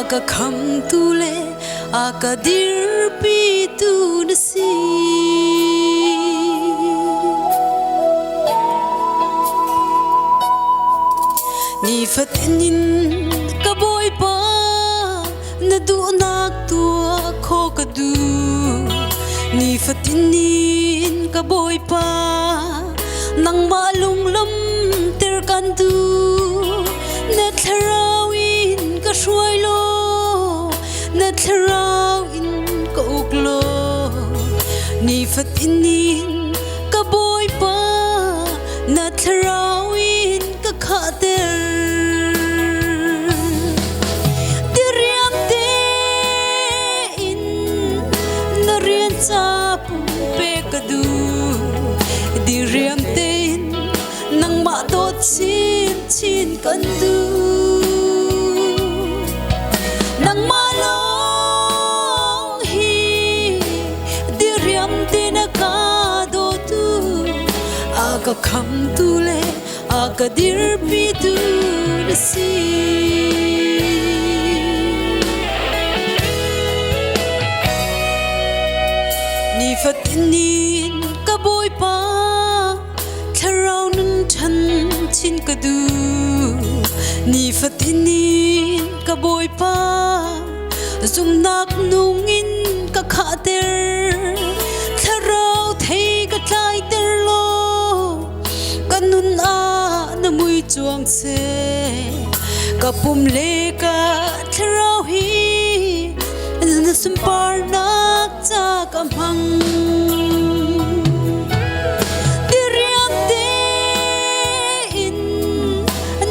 aga kham tu le aga dir pi tu na si ni fatenin ka boy pa na du nak tua kho ka du ni fatinin ka boy pa nang malung lam ter kan du na tharawin ka shwai lo na tharawin ka uklo ni fatinin ka boy pa na tharawin ka khater sa pumpe kadu di riam ten nang ma dot chin chin kandu nang malong hi di riam ten ka do tu aga kham tu le aga dir pi tu na si ni fatinin ka boy pa tharau nan than chin ka du ni fatinin ka boy pa zum nak nungin ka khater tharau thei ka tlai ter lo kanun a na mui chuang se ka pum le ka tharau hi na sum par nak cha kam hang diriam te in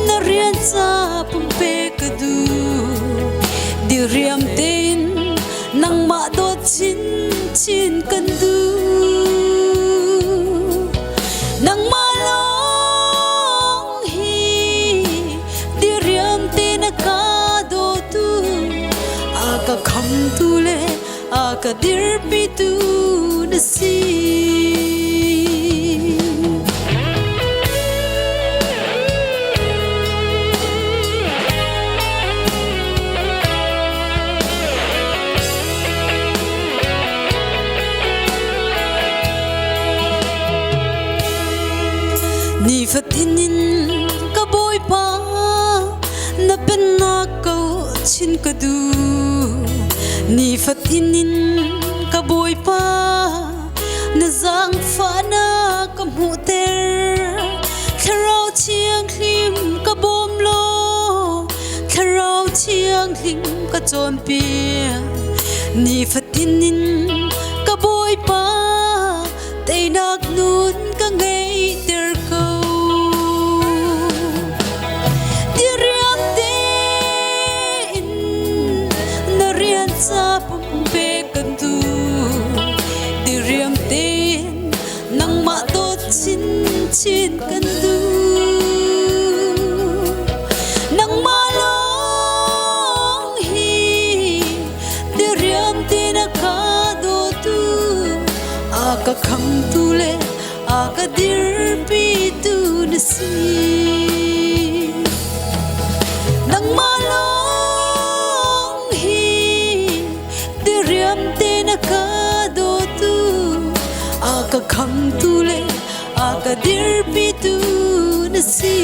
na rian sa pumpe kadu diriam te in nang ma dot chin chin kandu nang malong hi diriam te na ka do tu aga kham tu le aga dir pi tu na si ni fatinin ka boy pa na pen na ko chin ka du ni fatinin ka boy pa na zang fa na ka mu ter tharau chiang hlim ka bom lo tharau chiang hlim ka chom pi ni fatinin ka boy pa te nak nun ka ngei ter ko diriam te in na rian sa pumpe kandu diriam te nang ma dot chin chin kandu nang malong hi diriam te na ka do tu aga kham tu le aga dir pi tu na si nang malong hi diriam te na ka do tu aga kham tu le aga dir pi tu na si